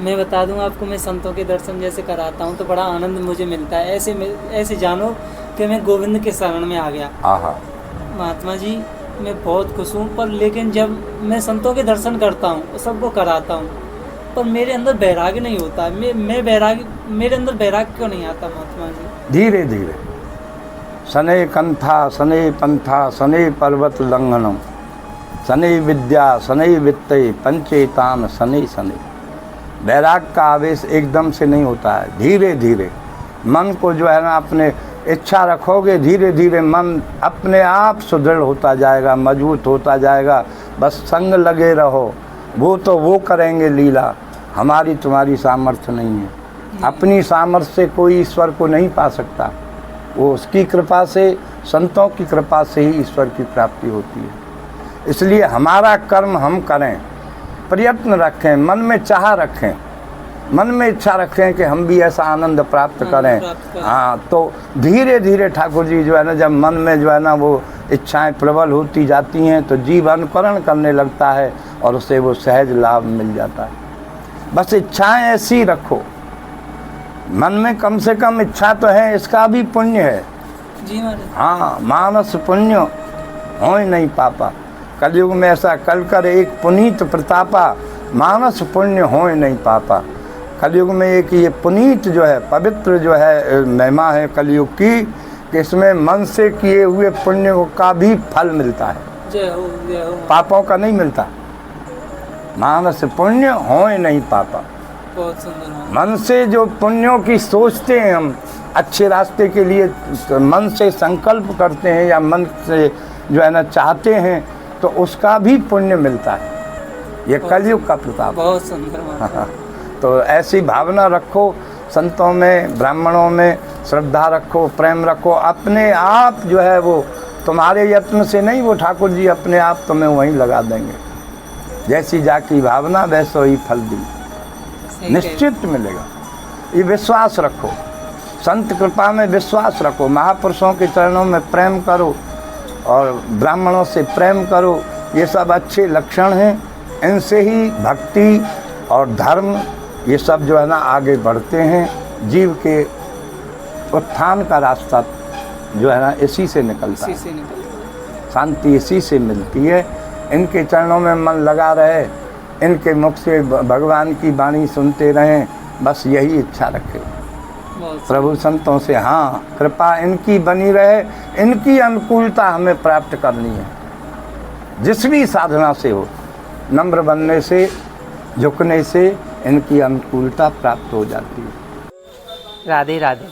मैं बता दूं आपको, मैं संतों के दर्शन जैसे कराता हूं तो बड़ा आनंद मुझे मिलता है। ऐसे जानो कि मैं गोविंद के शरण में आ गया। आहा। महात्मा जी, मैं बहुत खुश हूँ, पर लेकिन जब मैं संतों के दर्शन करता हूँ, सबको कराता हूँ, पर मेरे अंदर वैराग्य नहीं होता। मेरे अंदर वैराग्य क्यों नहीं आता महात्मा जी? धीरे धीरे शनै कंथा शनै पंथा शनै पर्वत लंघनम शनै विद्या शनै वित्तय पंचेतान शनै शनै। वैराग का आवेश एकदम से नहीं होता है, धीरे धीरे मन को जो है ना, अपने इच्छा रखोगे, धीरे धीरे मन अपने आप सुदृढ़ होता जाएगा, मजबूत होता जाएगा। बस संग लगे रहो, वो तो वो करेंगे लीला, हमारी तुम्हारी सामर्थ्य नहीं है। अपनी सामर्थ्य से कोई ईश्वर को नहीं पा सकता, वो उसकी कृपा से, संतों की कृपा से ही ईश्वर की प्राप्ति होती है। इसलिए हमारा कर्म हम करें, प्रयत्न रखें, मन में चाह रखें, मन में इच्छा रखें कि हम भी ऐसा आनंद प्राप्त करें। हाँ, तो धीरे धीरे ठाकुर जी जो है ना, जब मन में जो है ना वो इच्छाएं प्रबल होती जाती हैं तो जीव अनुकरण करने लगता है और उसे वो सहज लाभ मिल जाता है। बस इच्छाएं ऐसी रखो, मन में कम से कम इच्छा तो है, इसका भी पुण्य है जी महाराज। हाँ, मानस पुण्य हो ही नहीं पापा, कलयुग में ऐसा कल कर एक पुनीत प्रतापा, मानस पुण्य हो ही नहीं पापा। कलयुग में एक ये पुनीत जो है, पवित्र जो है महिमा है कलयुग की, कि इसमें मन से किए हुए पुण्य का भी फल मिलता है, जय हो जय हो। पापों का नहीं मिलता। मानस पुण्य हो ही नहीं पापा। बहुत सुंदर। मन से जो पुण्यों की सोचते हैं हम, अच्छे रास्ते के लिए मन से संकल्प करते हैं या मन से जो है ना चाहते हैं, तो उसका भी पुण्य मिलता है। ये कलयुग का प्रताप। बहुत सुंदर। तो ऐसी भावना रखो, संतों में, ब्राह्मणों में श्रद्धा रखो, प्रेम रखो। अपने आप जो है वो तुम्हारे यत्न से नहीं, वो ठाकुर जी अपने आप तुम्हें वहीं लगा देंगे। जैसी जाकी भावना वैसो ही फल दी, निश्चित मिलेगा। ये विश्वास रखो, संत कृपा में विश्वास रखो, महापुरुषों के चरणों में प्रेम करो और ब्राह्मणों से प्रेम करो। ये सब अच्छे लक्षण हैं, इनसे ही भक्ति और धर्म ये सब जो है ना आगे बढ़ते हैं। जीव के उत्थान का रास्ता जो है ना इसी से निकलता है, शांति इसी से मिलती है। इनके चरणों में मन लगा रहे, इनके मुख से भगवान की वाणी सुनते रहें, बस यही इच्छा रखें प्रभु संतों से। हाँ, कृपा इनकी बनी रहे, इनकी अनुकूलता हमें प्राप्त करनी है। जिस भी साधना से हो, नम्र बनने से, झुकने से इनकी अनुकूलता प्राप्त हो जाती है। राधे राधे।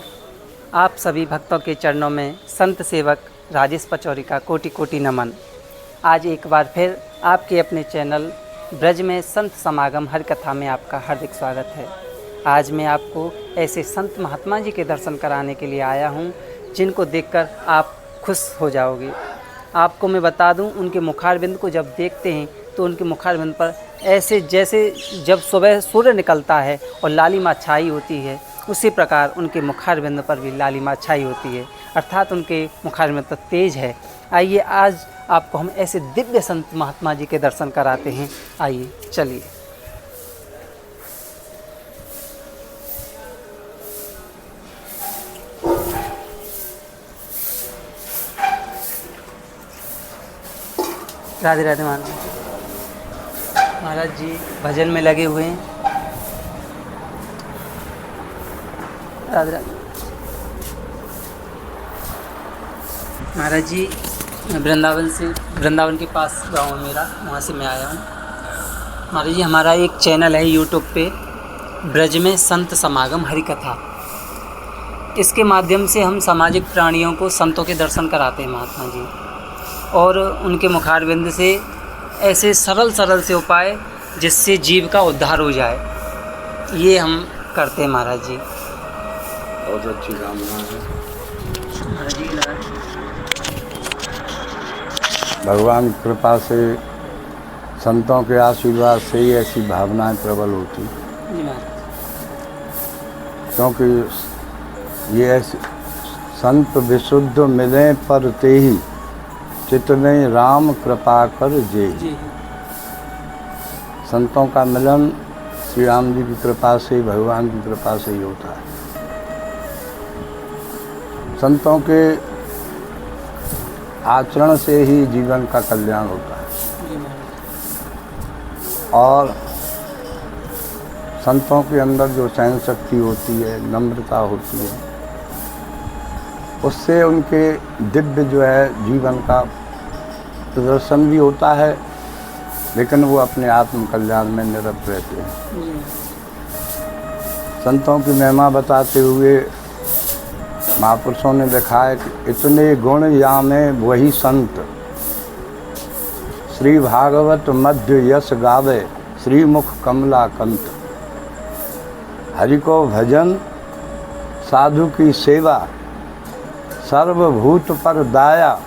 आप सभी भक्तों के चरणों में संत सेवक राजेश पचौरी का कोटि कोटि नमन। आज एक बार फिर आपके अपने चैनल ब्रज में संत समागम हर कथा में आपका हार्दिक स्वागत है। आज मैं आपको ऐसे संत महात्मा जी के दर्शन कराने के लिए आया हूँ जिनको देखकर आप खुश हो जाओगे। आपको मैं बता दूँ, उनके मुखारविंद को जब देखते हैं तो उनके मुखारविंद पर ऐसे जैसे जब सुबह सूर्य निकलता है और लालिमा छाई होती है, उसी प्रकार उनके मुखारविंद पर भी लालिमा छाई होती है, अर्थात उनके मुखारविंद तो तेज है। आइए आज आपको हम ऐसे दिव्य संत महात्मा जी के दर्शन कराते हैं। आइए चलिए। राधे राधे महाराज जी भजन में लगे हुए हैं। राधे राधे महाराज जी। वृंदावन के पास गाँव है मेरा, वहाँ से मैं आया हूँ। महाराज जी, हमारा एक चैनल है यूट्यूब पे, ब्रज में संत समागम हरि कथा। इसके माध्यम से हम सामाजिक प्राणियों को संतों के दर्शन कराते हैं महात्मा जी, और उनके मुखारविंद से ऐसे सरल से उपाय जिससे जीव का उद्धार हो जाए, ये हम करते हैं महाराज जी। बहुत अच्छी कामना है महाराज जी। भगवान की कृपा से, संतों के आशीर्वाद से ही ऐसी भावनाएं प्रबल होती, क्योंकि ये ऐसे संत विशुद्ध मिले पर ते ही चित्त में राम कृपा कर जे। संतों का मिलन श्री राम जी की कृपा से, भगवान की कृपा से ही होता है। संतों के आचरण से ही जीवन का कल्याण होता है। और संतों के अंदर जो सहन शक्ति होती है, नम्रता होती है, उससे उनके दिव्य जो है जीवन का प्रदर्शन भी होता है, लेकिन वो अपने आत्म कल्याण में निरत रहते हैं। संतों की महिमा बताते हुए महापुरुषों ने लिखा है कि इतने गुण या में वही संत, श्री भागवत मध्य यश गावे, श्रीमुख कमला कंत। हरि को भजन साधु की सेवा, सर्वभूत पर दाया,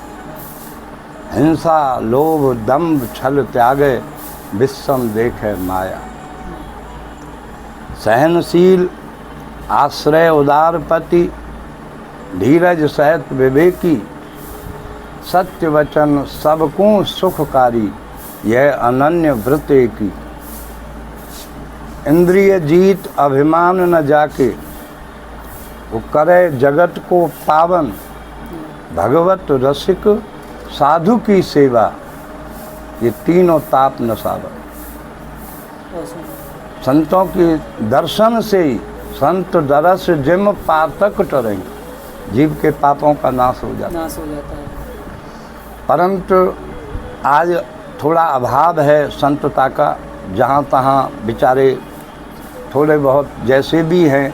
हिंसा लोभ दंभ छल त्यागे, विषम देखे माया। सहनशील आश्रय उदारपति, धीरज सहित विवेकी, सत्य वचन सबको सुखकारी, यह अनन्य व्रत की। इंद्रिय जीत अभिमान न जाके, वो करे जगत को पावन, भगवत रसिक साधु की सेवा, ये तीनों ताप न सावन। संतों के दर्शन से ही संत दरस जिम पातक टरें, जीव के पापों का नाश हो जाता है। परंतु आज थोड़ा अभाव है संतता का, जहाँ तहाँ बेचारे थोड़े बहुत जैसे भी हैं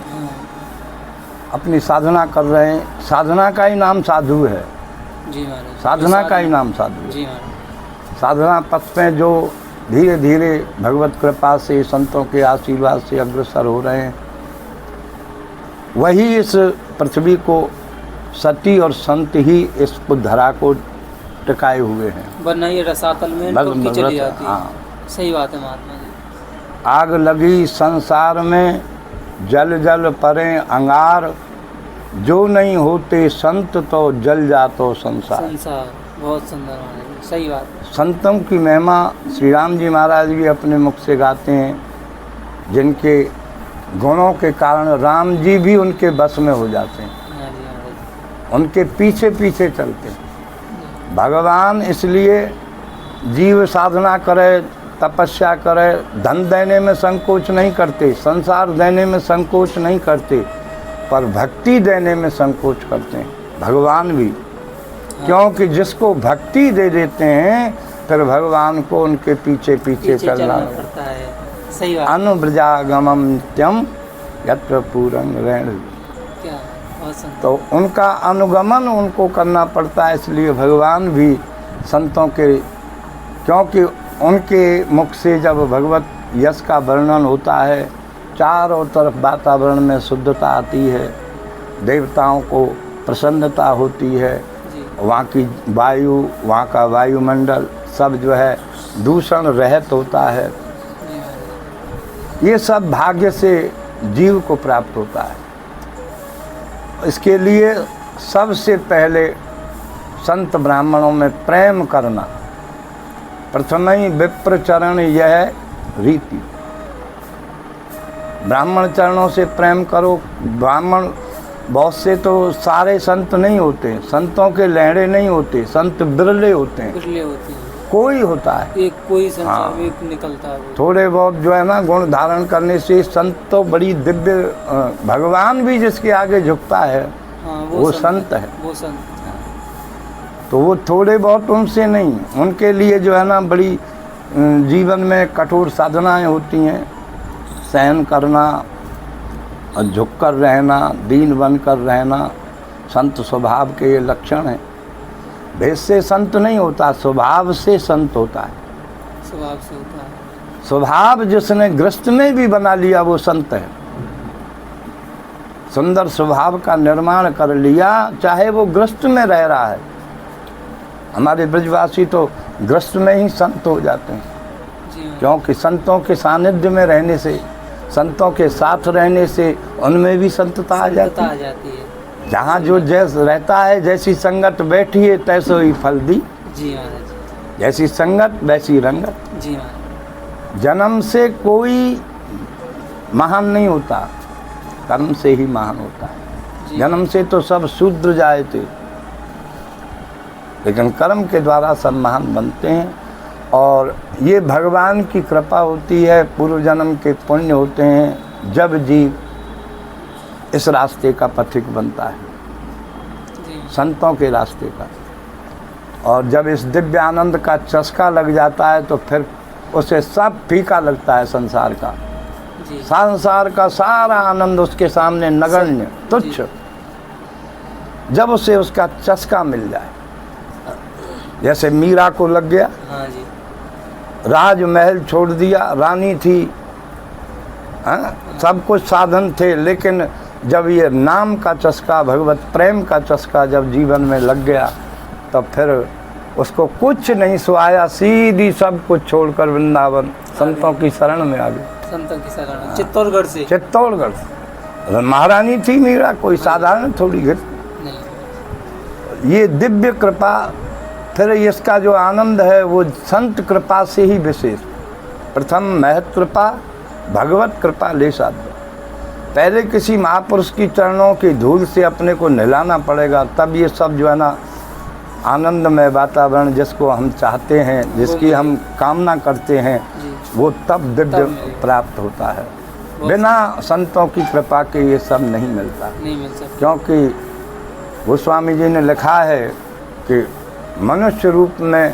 अपनी साधना कर रहे हैं। साधना का ही नाम साधु है जी महाराज, साधना का ही नाम साधु है। जी महाराज। साधना पथ में जो धीरे धीरे भगवत कृपा से, संतों के आशीर्वाद से अग्रसर हो रहे हैं, वही इस पृथ्वी को सती और संत ही इस धरा को टिकाए हुए हैं, वरना ये रसातल में टूटती चली जाती है। हाँ। सही बात है महात्मा जी। आग लगी संसार में, जल जल परे अंगार, जो नहीं होते संत तो जल जातो संसार। संसार बहुत सुंदर महाराज, सही बात है। संतों की महिमा श्री राम जी महाराज भी अपने मुख से गाते हैं, जिनके गुणों के कारण राम जी भी उनके बस में हो जाते हैं, उनके पीछे पीछे चलते हैं। भगवान इसलिए जीव साधना करे, तपस्या करे, धन देने में संकोच नहीं करते, संसार देने में संकोच नहीं करते, पर भक्ति देने में संकोच करते हैं भगवान भी। क्योंकि जिसको भक्ति दे देते हैं, फिर भगवान को उनके पीछे पीछे चलना पड़ता है। सही बात। अनुब्रजागमम नित्यम यत्र पूरं रेण, तो उनका अनुगमन उनको करना पड़ता है। इसलिए भगवान भी संतों के, क्योंकि उनके मुख से जब भगवत यश का वर्णन होता है, चारों तरफ वातावरण में शुद्धता आती है, देवताओं को प्रसन्नता होती है, वहाँ की वायु, वहाँ का वायुमंडल सब जो है दूषण रहित होता है। ये सब भाग्य से जीव को प्राप्त होता है। इसके लिए सबसे पहले संत ब्राह्मणों में प्रेम करना, प्रथम ही विप्र चरण यह रीति। ब्राह्मण चरणों से प्रेम करो। ब्राह्मण बहुत से तो सारे संत नहीं होते, संतों के लहरे नहीं होते, संत बिरले होते हैं, कोई होता है, एक कोई संत एक निकलता है। थोड़े बहुत जो है ना गुण धारण करने से संत तो बड़ी दिव्य, भगवान भी जिसके आगे झुकता है वो संत है, वो संत। तो वो थोड़े बहुत उनसे नहीं, उनके लिए जो है ना बड़ी जीवन में कठोर साधनाएं होती हैं, सहन करना और झुक कर रहना, दीन बन कर रहना, संत स्वभाव के ये लक्षण हैं। भेद से संत नहीं होता, स्वभाव से संत होता है। स्वभाव से होता है। स्वभाव जिसने ग्रस्त में भी बना लिया वो संत है। सुंदर स्वभाव का निर्माण कर लिया, चाहे वो ग्रस्त में रह रहा है। हमारे ब्रजवासी तो ग्रस्त में ही संत हो जाते हैं, क्योंकि संतों के सानिध्य में रहने से, संतों के साथ रहने से उनमें भी संतता आ जाती है। जहाँ जो जैसे रहता है, जैसी संगत बैठी है तैसो ही फल दी। जी महाराज। जैसी संगत वैसी रंगत। जी महाराज। जन्म से कोई महान नहीं होता, कर्म से ही महान होता है। जन्म से तो सब शूद्र जाए थे, लेकिन कर्म के द्वारा सब महान बनते हैं। और ये भगवान की कृपा होती है, पूर्व जन्म के पुण्य होते हैं, जब जीव इस रास्ते का पथिक बनता है, संतों के रास्ते का। और जब इस दिव्य आनंद का चस्का लग जाता है तो फिर उसे सब फीका लगता है संसार का। संसार का सारा आनंद उसके सामने नगण्य, तुच्छ, जब उसे उसका चस्का मिल जाए। जैसे मीरा को लग गया, राजमहल छोड़ दिया, रानी थी, सब कुछ साधन थे, लेकिन जब ये नाम का चस्का, भगवत प्रेम का चस्का जब जीवन में लग गया, तब फिर उसको कुछ नहीं सुहाया, सीधी सब कुछ छोड़कर वृंदावन संतों की शरण में आ गई। संतों की शरण, चित्तौड़गढ़ से। चित्तौड़गढ़ से महारानी थी मीरा, कोई साधारण थोड़ी घट नहीं। ये दिव्य कृपा, फिर इसका जो आनंद है वो संत कृपा से ही विशेष। प्रथम महत कृपा, भगवत कृपा ले साध्य। पहले किसी महापुरुष की चरणों की धूल से अपने को नहलाना पड़ेगा, तब ये सब जो है ना आनंदमय वातावरण जिसको हम चाहते हैं, जिसकी हम कामना करते हैं, वो तब दिव्य प्राप्त होता है। बिना संतों की कृपा के ये सब नहीं मिलता, क्योंकि गोस्वामी जी ने लिखा है कि मनुष्य रूप में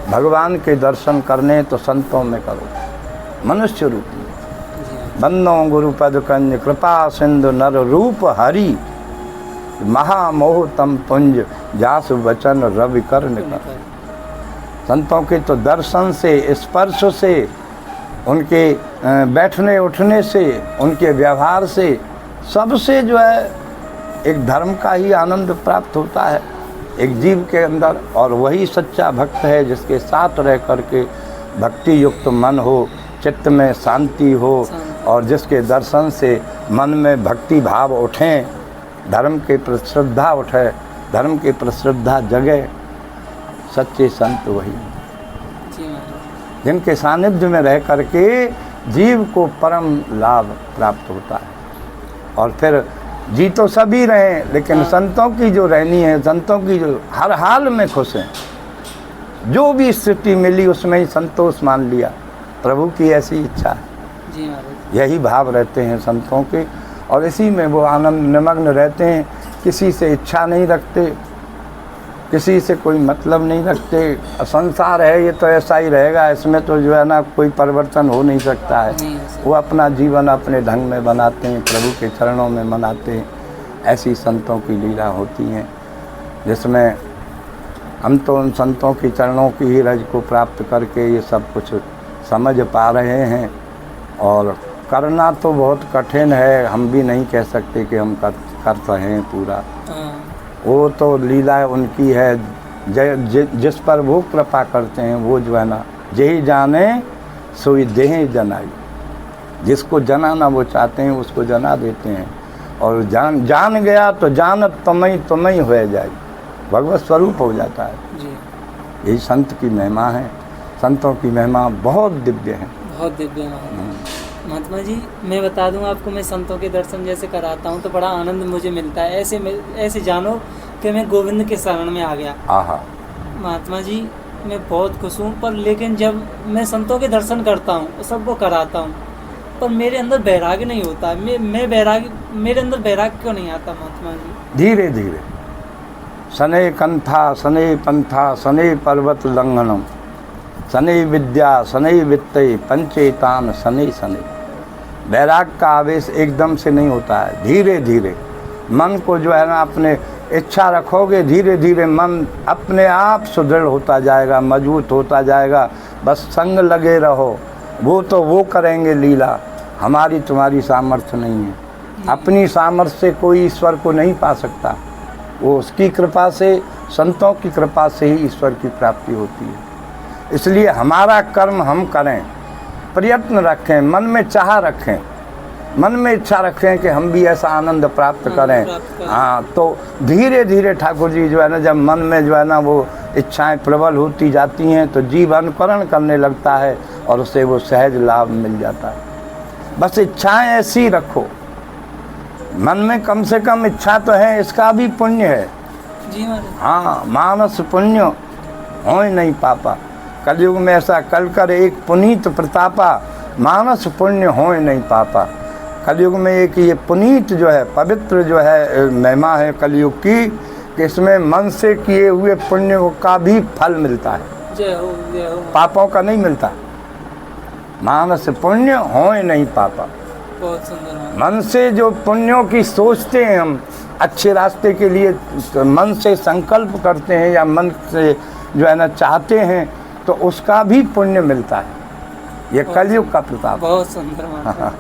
भगवान के दर्शन करने तो संतों में करो। मनुष्य रूप में बंदो गुरु पद कंज कृपा सिंधु नर रूप हरि, महामोह तम पुंज जास वचन रवि कर्ण कर। संतों के तो दर्शन से, स्पर्श से, उनके बैठने उठने से, उनके व्यवहार से, सबसे जो है एक धर्म का ही आनंद प्राप्त होता है एक जीव के अंदर। और वही सच्चा भक्त है जिसके साथ रह करके भक्ति युक्त मन हो, चित्त में शांति हो, और जिसके दर्शन से मन में भक्ति भाव उठें, धर्म के प्रति श्रद्धा उठे, धर्म के प्रति श्रद्धा जगे। सच्चे संत वही जिनके सानिध्य में रह करके जीव को परम लाभ प्राप्त होता है। और फिर जी तो सभी रहें, लेकिन संतों की जो रहनी है, संतों की जो हर हाल में खुश हैं, जो भी स्थिति मिली उसमें ही संतोष मान लिया। प्रभु की ऐसी इच्छा है, यही भाव रहते हैं संतों के, और इसी में वो आनंद निमग्न रहते हैं। किसी से इच्छा नहीं रखते, किसी से कोई मतलब नहीं रखते। संसार है ये तो ऐसा ही रहेगा, इसमें तो जो है ना कोई परिवर्तन हो नहीं सकता है। वो अपना जीवन अपने ढंग में बनाते हैं, प्रभु के चरणों में मनाते हैं। ऐसी संतों की लीला होती हैं, जिसमें हम तो उन संतों की चरणों की ही रज को प्राप्त करके ये सब कुछ समझ पा रहे हैं। और करना तो बहुत कठिन है, हम भी नहीं कह सकते कि हम कर रहे हैं पूरा। वो तो लीला उनकी है, जिस पर वो कृपा करते हैं वो जो है ना, यही जाने सोई देह जनाई। जिसको जनाना वो चाहते हैं उसको जना देते हैं। और जान गया तो जानत तुम्हें हो जाए, भगवत स्वरूप हो जाता है। यही संत की महिमा है। संतों की महिमा बहुत दिव्य है, बहुत दिव्य है। महात्मा जी, मैं बता दूं आपको, मैं संतों के दर्शन जैसे कराता हूं तो बड़ा आनंद मुझे मिलता है। ऐसे जानो कि मैं गोविंद के शरण में आ गया। आहा महात्मा जी, मैं बहुत खुश हूँ। पर लेकिन जब मैं संतों के दर्शन करता हूँ, सबको कराता हूँ, पर मेरे अंदर वैराग्य नहीं होता। मेरे अंदर वैराग्य क्यों नहीं आता महात्मा जी? धीरे धीरे सने कंथा सने पंथा सने पर्वत लंघनम सने विद्या सने वित्ते पंचेतान सने सने। वैराग का आवेश एकदम से नहीं होता है, धीरे धीरे मन को जो है ना, अपने इच्छा रखोगे, धीरे धीरे मन अपने आप सुदृढ़ होता जाएगा, मजबूत होता जाएगा। बस संग लगे रहो, वो करेंगे लीला। हमारी तुम्हारी सामर्थ्य नहीं है, अपनी सामर्थ्य से कोई ईश्वर को नहीं पा सकता। वो उसकी कृपा से, संतों की कृपा से ही ईश्वर की प्राप्ति होती है। इसलिए हमारा कर्म हम करें, प्रयत्न रखें, मन में चाह रखें, मन में इच्छा रखें कि हम भी ऐसा आनंद प्राप्त करें। हाँ, तो धीरे धीरे ठाकुर जी जो है ना, जब मन में जो है ना वो इच्छाएं प्रबल होती जाती हैं तो जीव अनुकरण करने लगता है और उसे वो सहज लाभ मिल जाता है। बस इच्छाएं ऐसी रखो, मन में कम से कम इच्छा तो है, इसका भी पुण्य है। जी महाराज। हाँ, मानस पुण्य हो ही नहीं पापा। कलयुग में ऐसा कल कर एक पुनीत प्रतापा, मानस पुण्य हो ही नहीं पापा। कलयुग में एक ये पुनीत जो है, पवित्र जो है महिमा है कलयुग की, कि इसमें मन से किए हुए पुण्य का भी फल मिलता है, जय हो जय हो। पापों का नहीं मिलता। मानस पुण्य हो ही नहीं पापा। बहुत सुंदर महाराज। मन से जो पुण्यों की सोचते हैं हम, अच्छे रास्ते के लिए तो मन से संकल्प करते हैं या मन से जो है ना चाहते हैं, तो उसका भी पुण्य मिलता है। ये कलयुग का प्रताप। बहुत सुंदर महाराज।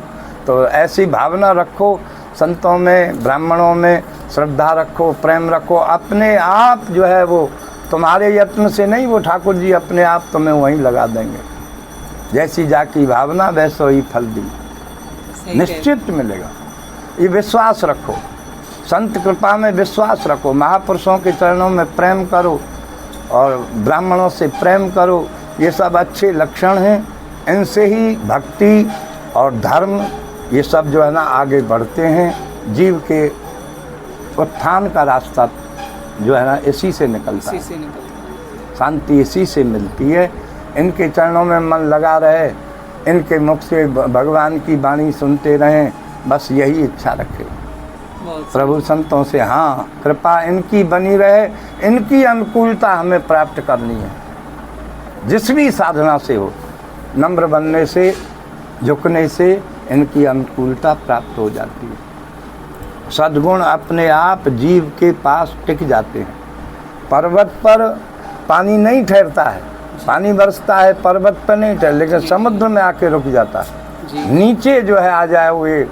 तो ऐसी भावना रखो, संतों में ब्राह्मणों में श्रद्धा रखो, प्रेम रखो। अपने आप जो है वो तुम्हारे यत्न से नहीं, वो ठाकुर जी अपने आप तुम्हें वहीं लगा देंगे। जैसी जाकी भावना वैसो ही फल दी, निश्चित मिलेगा। ये विश्वास रखो, संत कृपा में विश्वास रखो, महापुरुषों के चरणों में प्रेम करो और ब्राह्मणों से प्रेम करो। ये सब अच्छे लक्षण हैं। इनसे ही भक्ति और धर्म ये सब जो है ना आगे बढ़ते हैं। जीव के उत्थान का रास्ता जो है ना इसी से निकलता है, शांति इसी से मिलती है। इनके चरणों में मन लगा रहे, इनके मुख से भगवान की वाणी सुनते रहें, बस यही इच्छा रखें प्रभु संतों से। हाँ, कृपा इनकी बनी रहे, इनकी अनुकूलता हमें प्राप्त करनी है। जिस भी साधना से हो, नम्र बनने से, झुकने से इनकी अनुकूलता प्राप्त हो जाती है। सद्गुण अपने आप जीव के पास टिक जाते हैं। पर्वत पर पानी नहीं ठहरता है, पानी बरसता है, पर्वत पर नहीं ठहर, लेकिन समुद्र में आके रुक जाता है। नीचे जो है आ जाए वो, ये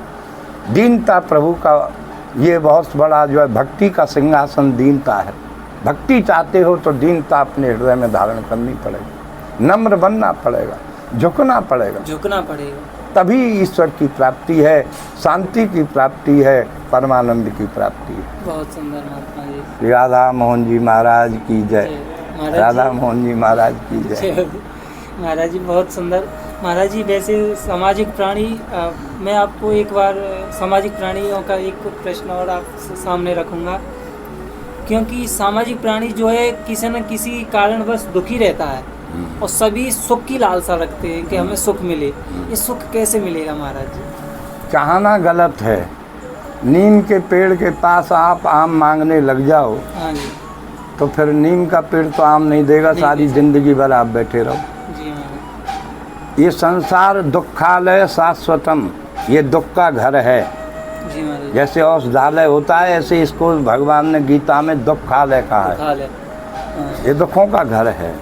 दीनता प्रभु का ये बहुत बड़ा जो है भक्ति का सिंहासन दीनता है। भक्ति चाहते हो तो दीनता अपने हृदय में धारण करनी पड़ेगी, नम्र बनना पड़ेगा, झुकना पड़ेगा, तभी ईश्वर की प्राप्ति है, शांति की प्राप्ति है, परमानंद की प्राप्ति है। बहुत सुंदर महात्मा जी। राधा मोहन जी महाराज की जय। राधा मोहन जी महाराज की जय। महाराज जी बहुत सुंदर। महाराज जी वैसे सामाजिक प्राणी, मैं आपको एक बार सामाजिक प्राणियों का एक प्रश्न और आप सामने रखूंगा, क्योंकि सामाजिक प्राणी जो है किसी न किसी कारणवश दुखी रहता है और सभी सुख की लालसा रखते हैं कि हमें सुख मिले। ये सुख कैसे मिलेगा महाराज जी? चाहना गलत है। नीम के पेड़ के पास आप आम मांगने लग जाओ, हाँ जी, तो फिर नीम का पेड़ तो आम नहीं देगा, सारी जिंदगी भर आप बैठे रहो। जी महाराज। ये संसार दुखालय शाश्वतम, ये दुख का घर है। जी महाराज। जैसे औषधालय होता है, ऐसे इसको भगवान ने गीता में दुखालय कहा है। ये दुखों का घर है।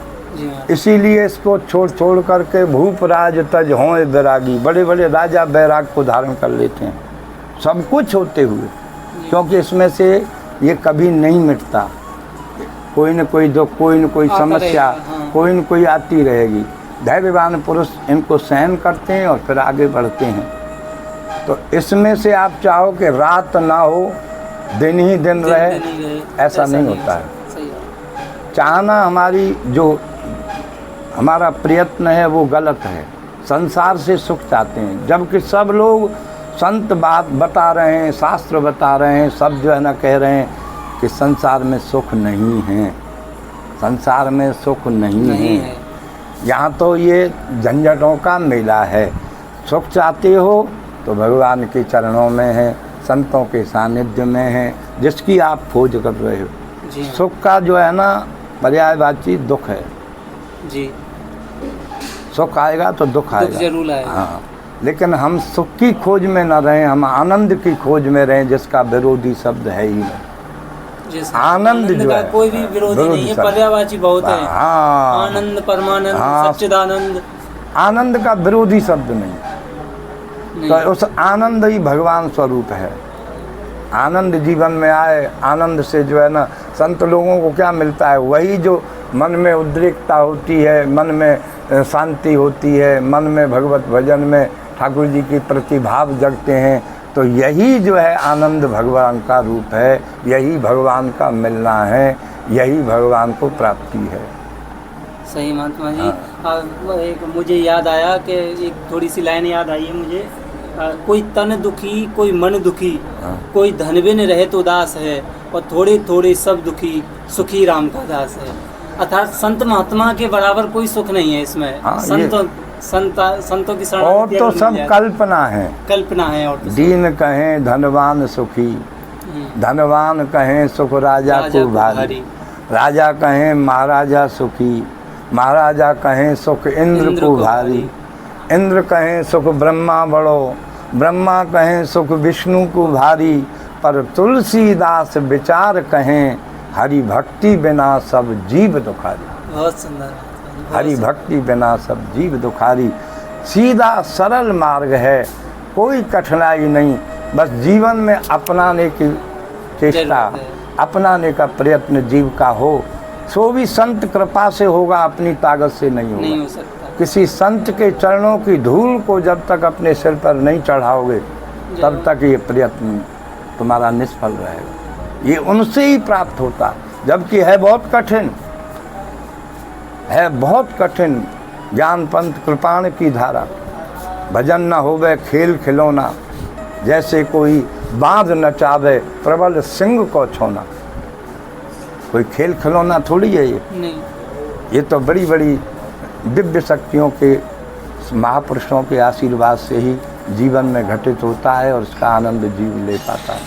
इसीलिए इसको छोड़ करके भूप राज तज हों बैरागी, बड़े बड़े राजा बैराग को धारण कर लेते हैं सब कुछ होते हुए, क्योंकि इसमें से ये कभी नहीं मिटता। कोई न कोई दुख, कोई न कोई समस्या, कोई न कोई आती रहेगी। धैर्यवान पुरुष इनको सहन करते हैं और फिर आगे बढ़ते हैं। तो इसमें से आप चाहो कि रात ना हो, दिन ही दिन रहे, ऐसा नहीं होता है। चाहना हमारी जो हमारा प्रयत्न है वो गलत है। संसार से सुख चाहते हैं, जबकि सब लोग संत बात बता रहे हैं, शास्त्र बता रहे हैं, सब जो है ना कह रहे हैं कि संसार में सुख नहीं है, संसार में सुख नहीं है। यहाँ तो ये झंझटों का मेला है। सुख चाहते हो तो भगवान के चरणों में है, संतों के सानिध्य में है, जिसकी आप खोज कर रहे हो। सुख का जो है ना पर्यायवाची दुख है जी। सुख आएगा तो दुख आएगा, जरूर आएगा। हाँ, लेकिन हम सुख की खोज में न रहें, हम आनंद की खोज में रहें, जिसका विरोधी शब्द है ही नहीं। आनंद जो है कोई भी विरोधी नहीं है, पर्यायवाची बहुत है। हाँ, आनंद, परमानंद, सच्चिदानंद, आनंद का विरोधी शब्द नहीं। तो उस आनंद ही भगवान स्वरूप है। आनंद जीवन में आए, आनंद से जो है ना संत लोगों को क्या मिलता है? वही जो मन में उद्रेकता होती है, मन में शांति होती है, मन में भगवत भजन में ठाकुर जी की प्रति भाव जगते हैं, तो यही जो है आनंद भगवान का रूप है, यही भगवान का मिलना है, यही भगवान को प्राप्ति है। सही महात्मा जी। एक मुझे याद आया कि एक थोड़ी सी लाइन याद आई है मुझे कोई तन दुखी कोई मन दुखी, हाँ। कोई धन बिन रहत उदास है, और थोड़े थोड़े सब दुखी सुखी राम का दास है। अर्थात संत महात्मा के बराबर कोई सुख नहीं है इसमें। हाँ, संतों की शरण और तो सब कल्पना है, कल्पना है। और तो दीन कहें धनवान सुखी, धनवान कहें सुख राजा को भारी, राजा कहें महाराजा सुखी, महाराजा कहें सुख इंद्र को भारी, इंद्र कहें सुख ब्रह्मा बड़ो, ब्रह्मा कहें सुख विष्णु को भारी, पर तुलसीदास विचार कहें हरि भक्ति बिना सब जीव दुखारी। बहुत सुंदर। हरि भक्ति बिना सब जीव दुखारी। सीधा सरल मार्ग है, कोई कठिनाई नहीं, बस जीवन में अपनाने की चेष्टा, अपनाने का प्रयत्न जीव का हो, सो भी संत कृपा से होगा, अपनी ताकत से नहीं होगा। नहीं हो सकता। किसी संत के चरणों की धूल को जब तक अपने सिर पर नहीं चढ़ाओगे तब तक ये प्रयत्न तुम्हारा निष्फल रहेगा। ये उनसे ही प्राप्त होता, जबकि है बहुत कठिन, है बहुत कठिन। ज्ञान पंथ कृपाण की धारा, भजन न होवे खेल खिलौना, जैसे कोई बांध नचावे प्रबल सिंह को छोना। कोई खेल खिलौना थोड़ी है ये नहीं। ये तो बड़ी बड़ी दिव्य शक्तियों के महापुरुषों के आशीर्वाद से ही जीवन में घटित होता है और उसका आनंद जीव ले पाता है।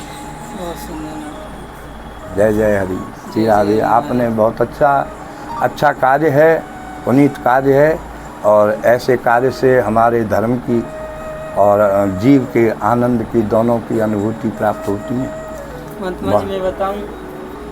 बहुत सुंदर। जय जय हरि श्री राधे। आपने बहुत अच्छा कार्य है, पुनीत कार्य है, और ऐसे कार्य से हमारे धर्म की और जीव के आनंद की दोनों की अनुभूति प्राप्त होती है। महात्मा जी मैं बताऊं,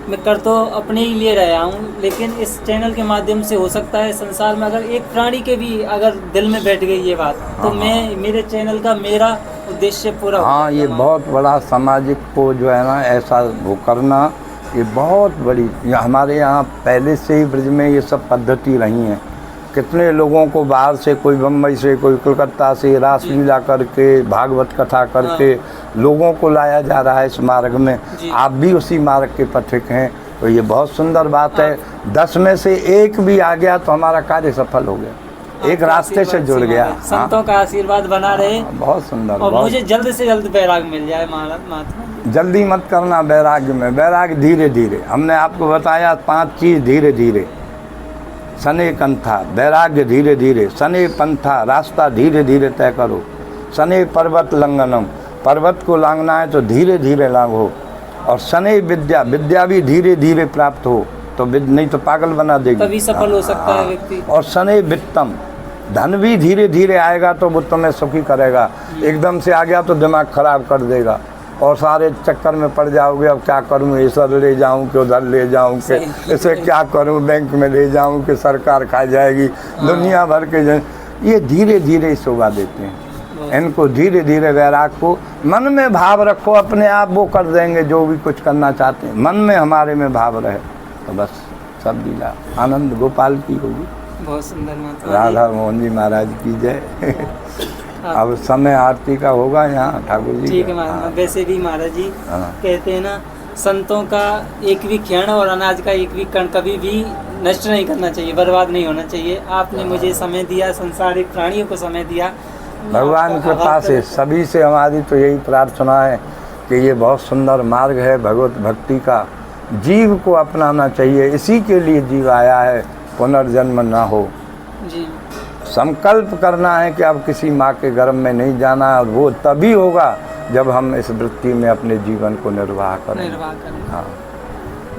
मैं कर तो अपने ही लिए रहा हूँ, लेकिन इस चैनल के माध्यम से हो सकता है संसार में अगर एक प्राणी के भी अगर दिल में बैठ गई ये बात, तो मैं मेरे चैनल का मेरा उद्देश्य पूरा हो। हाँ, ये बहुत बड़ा सामाजिक को जो है ना ऐसा वो करना, ये बहुत बड़ी, हमारे यहाँ पहले से ही ब्रज में ये सब पद्धति रही हैं। कितने लोगों को बाहर से, कोई बम्बई से, कोई कोलकाता से रासलीला करके, भागवत कथा करके लोगों को लाया जा रहा है इस मार्ग में। आप भी उसी मार्ग के पथिक हैं, तो ये बहुत सुंदर बात है। 10 में से 1 भी आ गया तो हमारा कार्य सफल हो गया, एक रास्ते से जुड़ गया। संतों का आशीर्वाद बना रहे। बहुत सुंदर। और मुझे जल्द से जल्द वैराग्य मिल जाए महात्मा। जल्दी मत करना वैराग्य में, वैराग्य धीरे धीरे। हमने आपको बताया 5 चीज़ धीरे धीरे। सने कंथा वैराग्य धीरे धीरे, सने पंथा रास्ता धीरे धीरे तय करो, सने पर्वत लंघनम पर्वत को लांघना है तो धीरे धीरे लांघो, और सने विद्या विद्या भी धीरे धीरे प्राप्त हो, तो नहीं तो पागल बना देगी, तभी सफल हो सकता है व्यक्ति। और सने वित्तम धन भी धीरे धीरे आएगा तो वो तुम्हें सुखी करेगा। एकदम से आ गया तो दिमाग खराब कर देगा और सारे चक्कर में पड़ जाओगे। अब क्या करूँ, इधर ले जाऊँ कि उधर ले जाऊँ कि इसे क्या करूँ, बैंक में ले जाऊँ कि सरकार खा जाएगी, दुनिया भर के ये धीरे धीरे शोभा देते हैं। इनको धीरे धीरे वैराग को मन में भाव रखो, अपने आप वो कर देंगे जो भी कुछ करना चाहते हैं। मन में हमारे में भाव रहे तो बस सब लीला आनंद गोपाल की होगी। बहुत सुंदर। राधा मोहन जी महाराज की जय। अब समय आरती का होगा यहाँ ठाकुर जी। ठीक है महाराज। वैसे भी महाराज जी कहते हैं ना, संतों का एक भी क्षण और अनाज का एक भी कण कभी भी नष्ट नहीं करना चाहिए, बर्बाद नहीं होना चाहिए। आपने मुझे समय दिया, संसारिक प्राणियों को समय दिया। भगवान के पास है, सभी से हमारी तो यही प्रार्थना है कि ये बहुत सुंदर मार्ग है भगवत भक्ति का, जीव को अपनाना चाहिए। इसी के लिए जीव आया है, पुनर्जन्म ना हो जी। संकल्प करना है कि अब किसी माँ के गर्भ में नहीं जाना है, और वो तभी होगा जब हम इस वृत्ति में अपने जीवन को निर्वाह करें। हाँ,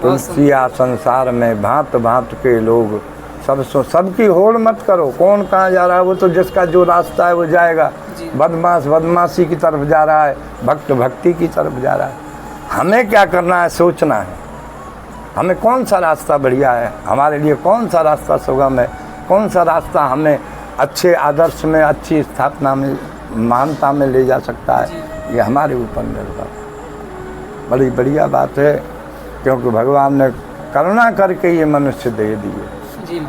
तुलसिया संसार में भांत भांत के लोग, सबकी होड़ मत करो। कौन कहाँ जा रहा है, वो तो जिसका जो रास्ता है वो जाएगा। बदमाश बदमाशी की तरफ जा रहा है, भक्त भक्ति की तरफ जा रहा है। हमें क्या करना है, सोचना है हमें कौन सा रास्ता बढ़िया है, हमारे लिए कौन सा रास्ता सुगम है, कौन सा रास्ता हमें अच्छे आदर्श में, अच्छी स्थापना में, महानता में ले जा सकता है। ये हमारे ऊपर निर्भर। बड़ी बढ़िया बात है, क्योंकि भगवान ने करुणा करके ये मनुष्य दे दिए।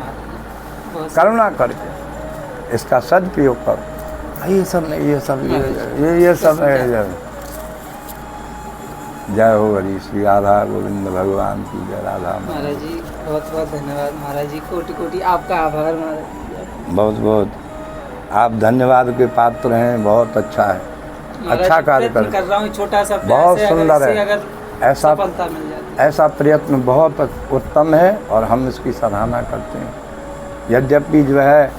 करुणा करके इसका सदुपयोग करो। ये सब जय हो हरि श्री राधा गोविंद भगवान की जय। राधा महाराज जी बहुत बहुत धन्यवाद। महाराज जी कोटि कोटि आपका आभार महाराज। बहुत बहुत आप धन्यवाद के पात्र हैं। बहुत अच्छा है। अच्छा कार्य प्रयत्न कर रहा हूँ, छोटा सा प्रयास बहुत है, अगर सुंदर इससे है। अगर ऐसा सफलता मिल जाती ऐसा प्रयत्न बहुत उत्तम है और हम इसकी सराहना करते हैं। यद्यपि जो है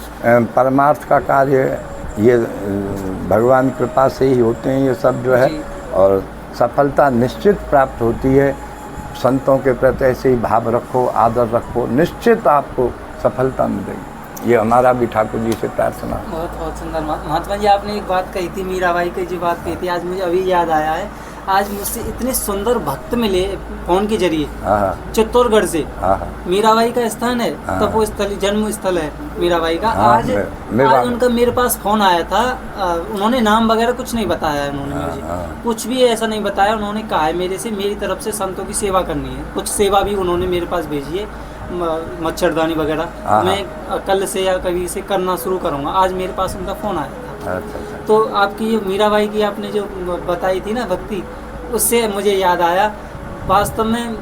परमार्थ का कार्य ये भगवान की कृपा से ही होते हैं ये सब जो है, जी। और सफलता निश्चित प्राप्त होती है। संतों के प्रति ऐसे ही भाव रखो, आदर रखो, निश्चित आपको सफलता मिलेगी। ये हमारा भी ठाकुर जी से प्रार्थना है। बहुत बहुत सुंदर। महात्मा जी, आपने एक बात कही थी, मीराबाई की जो बात कही थी, आज मुझे अभी याद आया है। आज मुझसे इतने सुंदर भक्त मिले फोन के जरिए, हाँ चित्तौड़गढ़ से। हाँ मीराबाई का स्थान है, हाँ। तपोस्थल, जन्म स्थल है मीराबाई का। हाँ, आज मेरा- आज उनका मेरे पास फोन आया था। उन्होंने नाम वगैरह कुछ नहीं बताया उन्होंने मुझे, हाँ। कुछ भी ऐसा नहीं बताया। उन्होंने कहा है मेरे से, मेरी तरफ से संतों की सेवा करनी है। कुछ सेवा भी उन्होंने मेरे पास भेजी है, मच्छरदानी वगैरह। हाँ। मैं कल से या कभी से करना शुरू करूँगा। आज मेरे पास उनका फ़ोन आया था। अच्छा। तो आपकी ये मीराबाई की आपने जो बताई थी ना भक्ति, उससे मुझे याद आया, वास्तव में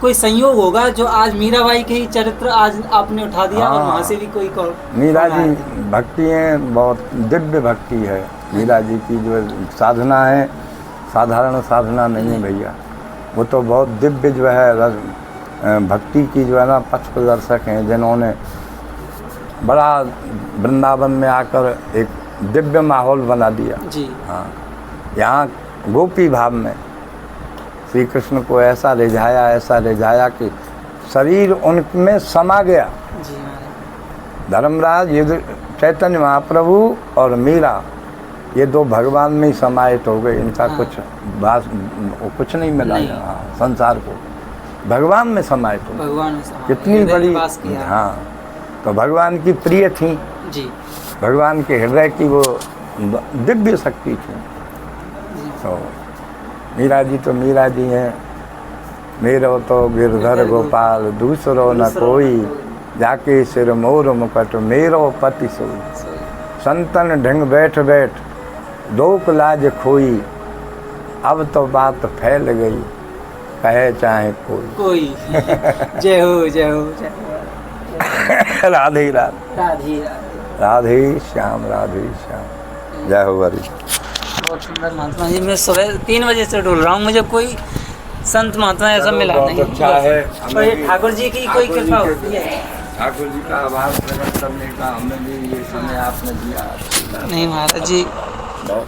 कोई संयोग होगा जो आज मीराबाई के ही चरित्र आज आपने उठा दिया और हाँ। वहाँ से भी कोई मीरा फोन आया जी था। भक्ति हैं, बहुत दिव्य भक्ति है। मीरा जी की जो साधना है, साधारण साधना नहीं है भैया। वो तो बहुत दिव्य जो है भक्ति की जो है ना पथ प्रदर्शक हैं, जिन्होंने बड़ा वृंदावन में आकर एक दिव्य माहौल बना दिया। जी। हाँ, यहाँ गोपी भाव में श्री कृष्ण को ऐसा रिझाया कि शरीर उनमें समा गया। जी महाराज। धर्मराज ये चैतन्य महाप्रभु और मीरा, ये दो भगवान में ही समाहित हो गए। इनका हाँ। कुछ नहीं मिला नहीं। यहाँ संसार को, भगवान में समाहित हो गए। भगवान ने समा कितनी हृदय बड़ी, निवास किया। हाँ, तो भगवान की प्रिय थी, जी। भगवान के हृदय की वो दिव्य शक्ति थी। जी। तो मीरा जी तो मीरा जी हैं। मेरो तो गिरधर गोपाल दूसरो न कोई, जाके सिर मोर मुकट मेरो पति सोई। संतन ढंग बैठ दोक लाज खोई, अब तो बात फैल गई, कहे चाहे कोई। जय हो जय हो जय हो। राधे राधे राधे राधे। राधे श्याम, राधे श्याम। जय हो हरि। बहुत सुंदर महात्मा जी। मैं सुबह 3 बजे से डूल रहा हूँ, मुझे कोई संत महात्मा ऐसा मिला बहुत नहीं। अच्छा है। और ये ठाकुर जी की कोई कृपा होती है। ठाकुर जी का आभार प्रकट करने का हमें भी ये समय आपने दिया। नहीं महाराज जी, बहुत